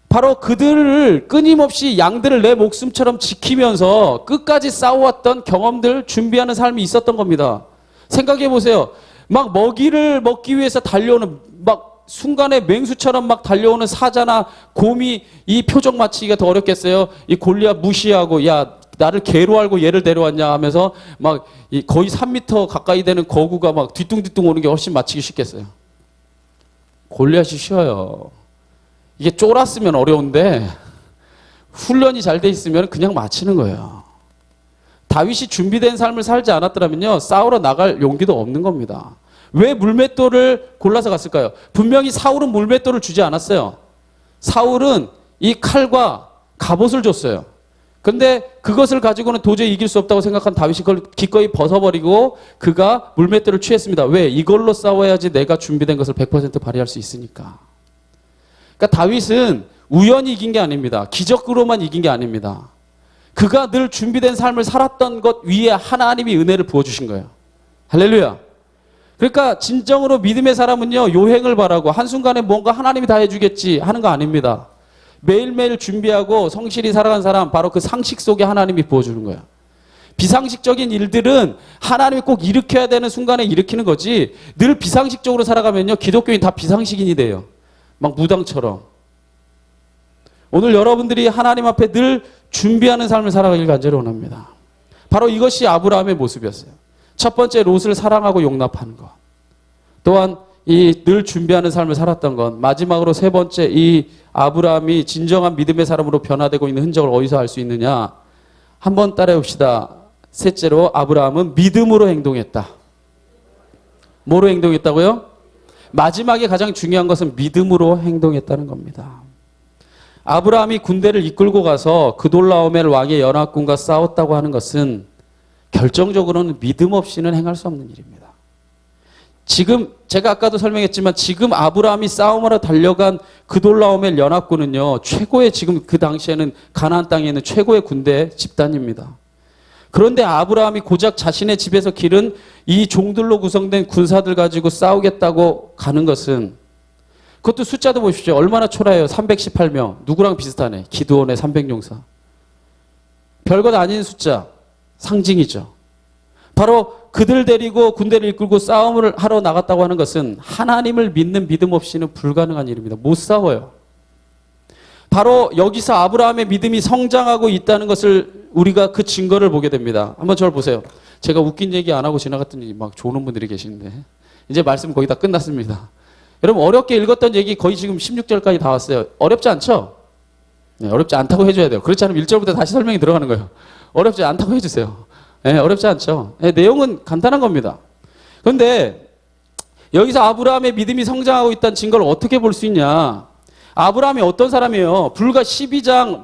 바로 그들을 끊임없이 양들을 내 목숨처럼 지키면서 끝까지 싸워왔던 경험들 준비하는 삶이 있었던 겁니다. 생각해 보세요. 막 먹이를 먹기 위해서 달려오는 막 순간에 맹수처럼 막 달려오는 사자나 곰이 이 표정 맞추기가 더 어렵겠어요. 이 골리앗 무시하고 야 나를 개로 알고 얘를 데려왔냐 하면서 막 거의 3m 가까이 되는 거구가 막 뒤뚱뒤뚱 오는 게 훨씬 맞추기 쉽겠어요. 골리앗이 쉬워요. 이게 쫄았으면 어려운데 훈련이 잘 돼 있으면 그냥 맞히는 거예요. 다윗이 준비된 삶을 살지 않았더라면요 싸우러 나갈 용기도 없는 겁니다. 왜 물맷돌을 골라서 갔을까요? 분명히 사울은 물맷돌을 주지 않았어요. 사울은 이 칼과 갑옷을 줬어요. 근데 그것을 가지고는 도저히 이길 수 없다고 생각한 다윗이 그걸 기꺼이 벗어버리고 그가 물맷돌을 취했습니다. 왜? 이걸로 싸워야지 내가 준비된 것을 100% 발휘할 수 있으니까. 그러니까 다윗은 우연히 이긴 게 아닙니다. 기적으로만 이긴 게 아닙니다. 그가 늘 준비된 삶을 살았던 것 위에 하나님이 은혜를 부어주신 거예요. 할렐루야. 그러니까 진정으로 믿음의 사람은요 요행을 바라고 한순간에 뭔가 하나님이 다 해주겠지 하는 거 아닙니다. 매일매일 준비하고 성실히 살아간 사람 바로 그 상식 속에 하나님이 부어주는 거예요. 비상식적인 일들은 하나님이 꼭 일으켜야 되는 순간에 일으키는 거지 늘 비상식적으로 살아가면요 기독교인 다 비상식인이 돼요. 막 무당처럼. 오늘 여러분들이 하나님 앞에 늘 준비하는 삶을 살아가길 간절히 원합니다. 바로 이것이 아브라함의 모습이었어요. 첫 번째 롯을 사랑하고 용납하는 것. 또한 이 늘 준비하는 삶을 살았던 것. 마지막으로 세 번째 이 아브라함이 진정한 믿음의 사람으로 변화되고 있는 흔적을 어디서 알 수 있느냐. 한번 따라해 봅시다. 셋째로 아브라함은 믿음으로 행동했다. 뭐로 행동했다고요? 마지막에 가장 중요한 것은 믿음으로 행동했다는 겁니다. 아브라함이 군대를 이끌고 가서 그돌라오멜 왕의 연합군과 싸웠다고 하는 것은 결정적으로는 믿음 없이는 행할 수 없는 일입니다. 지금 제가 아까도 설명했지만 지금 아브라함이 싸움하러 달려간 그돌라오멜 연합군은요 최고의 지금 그 당시에는 가나안 땅에 있는 최고의 군대 집단입니다. 그런데 아브라함이 고작 자신의 집에서 기른 이 종들로 구성된 군사들 가지고 싸우겠다고 가는 것은 그것도 숫자도 보십시오. 얼마나 초라해요. 318명. 누구랑 비슷하네. 기드온의 300용사. 별것 아닌 숫자. 상징이죠. 바로 그들 데리고 군대를 이끌고 싸움을 하러 나갔다고 하는 것은 하나님을 믿는 믿음 없이는 불가능한 일입니다. 못 싸워요. 바로 여기서 아브라함의 믿음이 성장하고 있다는 것을 우리가 그 증거를 보게 됩니다. 한번 저를 보세요. 제가 웃긴 얘기 안 하고 지나갔더니 막 조는 분들이 계시는데 이제 말씀 거의 다 끝났습니다. 여러분 어렵게 읽었던 얘기 거의 지금 16절까지 다 왔어요. 어렵지 않죠? 네, 어렵지 않다고 해줘야 돼요. 그렇지 않으면 1절부터 다시 설명이 들어가는 거예요. 어렵지 않다고 해주세요. 네, 어렵지 않죠? 네, 내용은 간단한 겁니다. 그런데 여기서 아브라함의 믿음이 성장하고 있다는 증거를 어떻게 볼 수 있냐? 아브라함이 어떤 사람이에요? 불과 12장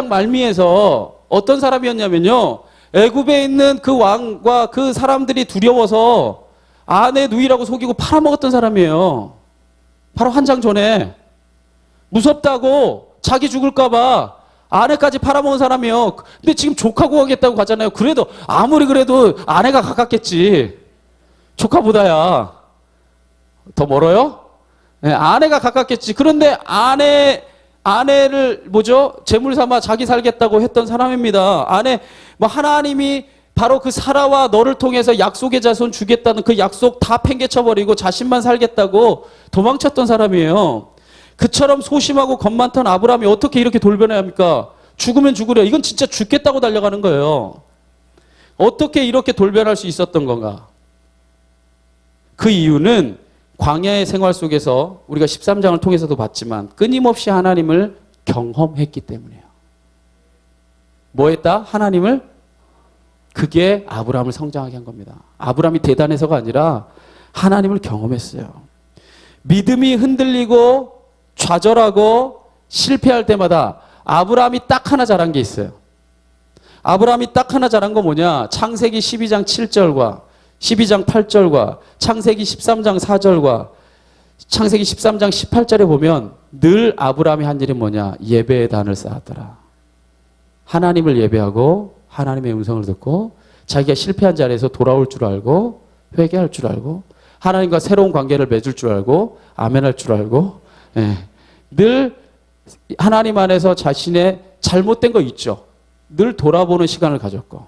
말미에서 어떤 사람이었냐면요. 애굽에 있는 그 왕과 그 사람들이 두려워서 아내 누이라고 속이고 팔아먹었던 사람이에요. 바로 한 장 전에. 무섭다고 자기 죽을까 봐 아내까지 팔아먹은 사람이에요. 근데 지금 조카 구하겠다고 가잖아요. 그래도 아무리 그래도 아내가 가깝겠지. 조카보다야. 더 멀어요? 네, 아내가 가깝겠지. 그런데 아내를 제물 삼아 자기 살겠다고 했던 사람입니다. 아내, 하나님이 바로 그 사라와 너를 통해서 약속의 자손 주겠다는 그 약속 다 팽개쳐버리고 자신만 살겠다고 도망쳤던 사람이에요. 그처럼 소심하고 겁 많던 아브라함이 어떻게 이렇게 돌변해야 합니까? 죽으면 죽으려. 이건 진짜 죽겠다고 달려가는 거예요. 어떻게 이렇게 돌변할 수 있었던 건가? 그 이유는 광야의 생활 속에서 우리가 13장을 통해서도 봤지만 끊임없이 하나님을 경험했기 때문이에요. 뭐 했다? 하나님을. 그게 아브라함을 성장하게 한 겁니다. 아브라함이 대단해서가 아니라 하나님을 경험했어요. 믿음이 흔들리고 좌절하고 실패할 때마다 아브라함이 딱 하나 잘한 게 있어요. 아브라함이 딱 하나 잘한 거 뭐냐? 창세기 12장 7절과 12장 8절과 창세기 13장 4절과 창세기 13장 18절에 보면 늘 아브라함이 한 일이 뭐냐? 예배의 단을 쌓았더라. 하나님을 예배하고 하나님의 음성을 듣고 자기가 실패한 자리에서 돌아올 줄 알고 회개할 줄 알고 하나님과 새로운 관계를 맺을 줄 알고 아멘할 줄 알고 늘 하나님 안에서 자신의 잘못된 거 있죠. 늘 돌아보는 시간을 가졌고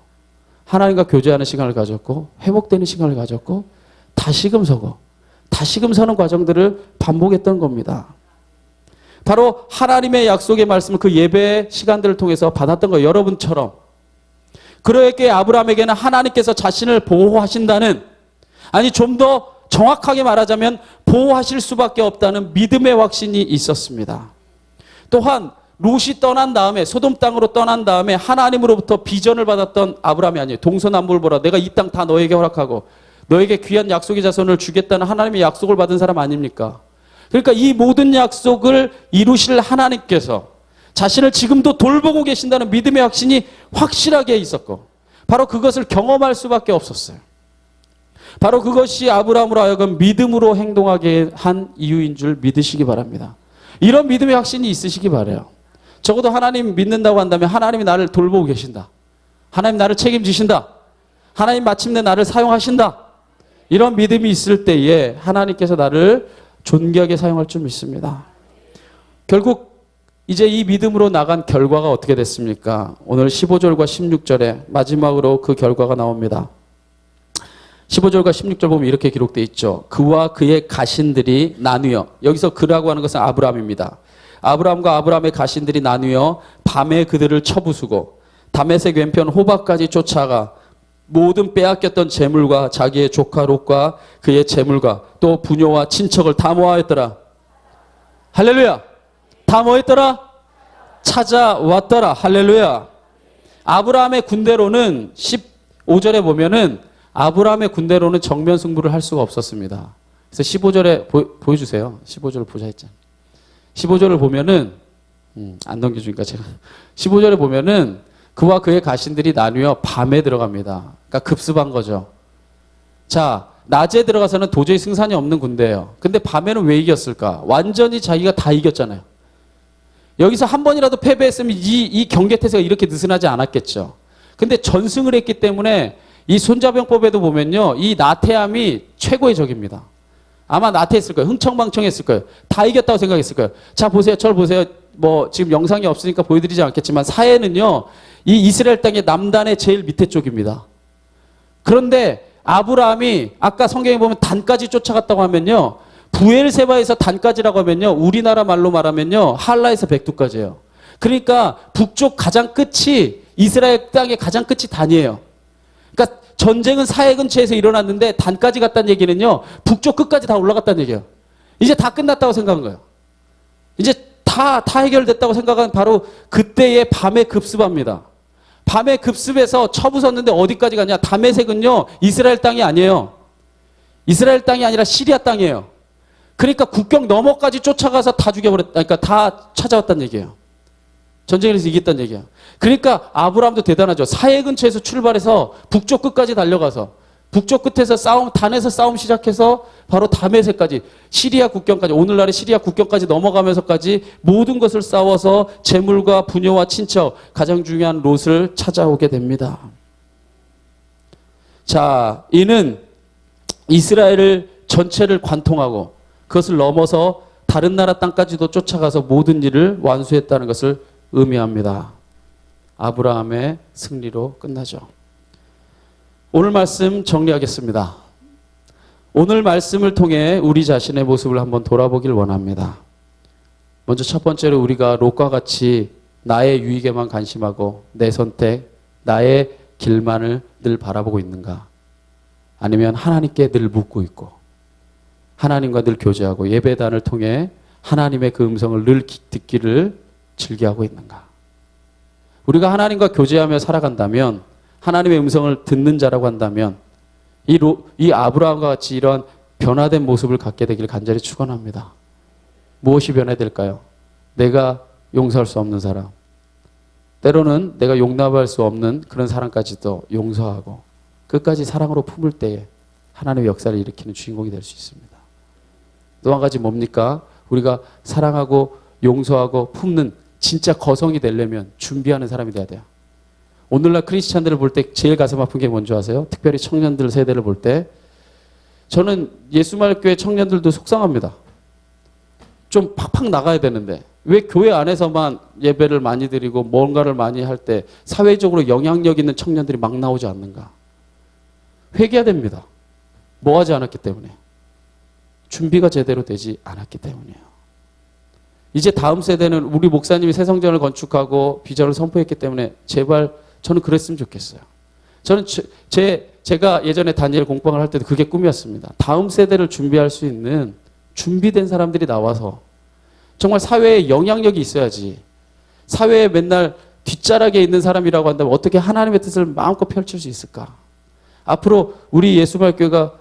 하나님과 교제하는 시간을 가졌고 회복되는 시간을 가졌고 다시금 서고 다시금 서는 과정들을 반복했던 겁니다. 바로 하나님의 약속의 말씀을 그 예배 시간들을 통해서 받았던 거예요. 여러분처럼. 그러기에 아브라함에게는 하나님께서 자신을 보호하신다는, 아니 좀 더 정확하게 말하자면 보호하실 수밖에 없다는 믿음의 확신이 있었습니다. 또한 롯이 떠난 다음에 소돔 땅으로 떠난 다음에 하나님으로부터 비전을 받았던 아브라함이 아니에요. 동서남북을 보라. 내가 이 땅 다 너에게 허락하고 너에게 귀한 약속의 자손을 주겠다는 하나님의 약속을 받은 사람 아닙니까? 그러니까 이 모든 약속을 이루실 하나님께서 자신을 지금도 돌보고 계신다는 믿음의 확신이 확실하게 있었고 바로 그것을 경험할 수밖에 없었어요. 바로 그것이 아브라함으로 하여금 믿음으로 행동하게 한 이유인 줄 믿으시기 바랍니다. 이런 믿음의 확신이 있으시기 바라요. 적어도 하나님 믿는다고 한다면 하나님이 나를 돌보고 계신다. 하나님 나를 책임지신다. 하나님 마침내 나를 사용하신다. 이런 믿음이 있을 때에 하나님께서 나를 존귀하게 사용할 줄 믿습니다. 결국 이제 이 믿음으로 나간 결과가 어떻게 됐습니까? 오늘 15절과 16절에 마지막으로 그 결과가 나옵니다. 15절과 16절 보면 이렇게 기록되어 있죠. 그와 그의 가신들이 나뉘어, 여기서 그라고 하는 것은 아브라함입니다. 아브라함과 아브라함의 가신들이 나뉘어 밤에 그들을 쳐부수고 다메섹 왼편 호박까지 쫓아가 모든 빼앗겼던 재물과 자기의 조카 롯과 그의 재물과 또 부녀와 친척을 다 모아했더라. 할렐루야. 다 모였더라. 찾아왔더라. 할렐루야. 아브라함의 군대로는 15절에 보면은 아브라함의 군대로는 정면 승부를 할 수가 없었습니다. 그래서 15절에 보여주세요. 15절을 보자 했잖아요. 15절을 보면은 안 넘겨주니까 제가 15절에 보면은 그와 그의 가신들이 나뉘어 밤에 들어갑니다. 그러니까 급습한 거죠. 자, 낮에 들어가서는 도저히 승산이 없는 군대예요. 근데 밤에는 왜 이겼을까? 완전히 자기가 다 이겼잖아요. 여기서 한 번이라도 패배했으면 이 경계태세가 이렇게 느슨하지 않았겠죠. 근데 전승을 했기 때문에 이 손자병법에도 보면요, 이 나태함이 최고의 적입니다. 아마 나태했을 거예요. 흥청망청했을 거예요. 다 이겼다고 생각했을 거예요. 자, 보세요. 저를 보세요. 뭐 지금 영상이 없으니까 보여드리지 않겠지만 사해는요, 이 이스라엘 땅의 남단의 제일 밑에 쪽입니다. 그런데 아브라함이 아까 성경에 보면 단까지 쫓아갔다고 하면요, 부엘세바에서 단까지라고 하면요, 우리나라 말로 말하면요, 할라에서 백두까지예요. 그러니까 북쪽 가장 끝이, 이스라엘 땅의 가장 끝이 단이에요. 그러니까 전쟁은 사해 근처에서 일어났는데 단까지 갔다는 얘기는요, 북쪽 끝까지 다 올라갔다는 얘기예요. 이제 다 끝났다고 생각한 거예요. 이제 다 해결됐다고 생각한 바로 그때의 밤에 급습합니다. 밤에 급습해서 쳐부섰는데 어디까지 가냐? 다메섹은요, 이스라엘 땅이 아니에요. 이스라엘 땅이 아니라 시리아 땅이에요. 그러니까 국경 너머까지 쫓아가서 다 죽여버렸다. 그러니까 다 찾아왔다는 얘기예요. 전쟁에서 이겼다는 얘기야. 그러니까 아브라함도 대단하죠. 사해 근처에서 출발해서 북쪽 끝까지 달려가서 북쪽 끝에서 단에서 싸움 시작해서 바로 다메섹까지, 시리아 국경까지, 오늘날의 시리아 국경까지 넘어가면서까지 모든 것을 싸워서 재물과 부녀와 친척, 가장 중요한 롯을 찾아오게 됩니다. 자, 이는 이스라엘을 전체를 관통하고 그것을 넘어서 다른 나라 땅까지도 쫓아가서 모든 일을 완수했다는 것을 의미합니다. 아브라함의 승리로 끝나죠. 오늘 말씀 정리하겠습니다. 오늘 말씀을 통해 우리 자신의 모습을 한번 돌아보길 원합니다. 먼저 첫 번째로 우리가 롯과 같이 나의 유익에만 관심하고 내 선택, 나의 길만을 늘 바라보고 있는가? 아니면 하나님께 늘 묻고 있고 하나님과 늘 교제하고 예배단을 통해 하나님의 그 음성을 늘 듣기를 즐겨하고 있는가? 우리가 하나님과 교제하며 살아간다면 하나님의 음성을 듣는 자라고 한다면 이 아브라함과 같이 이러한 변화된 모습을 갖게 되기를 간절히 축원합니다. 무엇이 변화될까요? 내가 용서할 수 없는 사람, 때로는 내가 용납할 수 없는 그런 사람까지도 용서하고 끝까지 사랑으로 품을 때에 하나님의 역사를 일으키는 주인공이 될 수 있습니다. 또 한 가지 뭡니까? 우리가 사랑하고 용서하고 품는 진짜 거성이 되려면 준비하는 사람이 돼야 돼요. 오늘날 크리스찬들을 볼 때 제일 가슴 아픈 게 뭔지 아세요? 특별히 청년들 세대를 볼 때 저는 예수말교회 청년들도 속상합니다. 좀 팍팍 나가야 되는데 왜 교회 안에서만 예배를 많이 드리고 뭔가를 많이 할 때 사회적으로 영향력 있는 청년들이 막 나오지 않는가? 회개해야 됩니다. 뭐 하지 않았기 때문에. 준비가 제대로 되지 않았기 때문이에요. 이제 다음 세대는 우리 목사님이 새 성전을 건축하고 비전을 선포했기 때문에 제발 저는 그랬으면 좋겠어요. 저는 제가 예전에 다니엘 공방을 할 때도 그게 꿈이었습니다. 다음 세대를 준비할 수 있는 준비된 사람들이 나와서 정말 사회에 영향력이 있어야지. 사회에 맨날 뒷자락에 있는 사람이라고 한다면 어떻게 하나님의 뜻을 마음껏 펼칠 수 있을까? 앞으로 우리 예수말교회가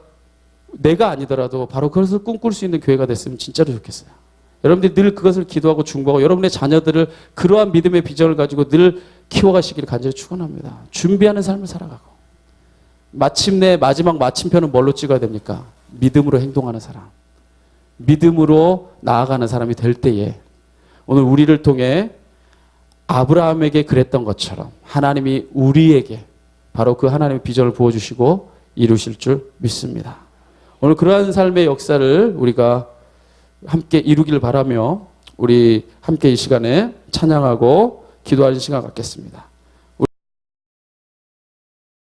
내가 아니더라도 바로 그것을 꿈꿀 수 있는 교회가 됐으면 진짜로 좋겠어요. 여러분들이 늘 그것을 기도하고 중보하고 여러분의 자녀들을 그러한 믿음의 비전을 가지고 늘 키워가시기를 간절히 축원합니다. 준비하는 삶을 살아가고 마침내 마지막 마침표는 뭘로 찍어야 됩니까? 믿음으로 행동하는 사람, 믿음으로 나아가는 사람이 될 때에 오늘 우리를 통해 아브라함에게 그랬던 것처럼 하나님이 우리에게 바로 그 하나님의 비전을 부어주시고 이루실 줄 믿습니다. 오늘 그러한 삶의 역사를 우리가 함께 이루기를 바라며 우리 함께 이 시간에 찬양하고 기도하는 시간 갖겠습니다.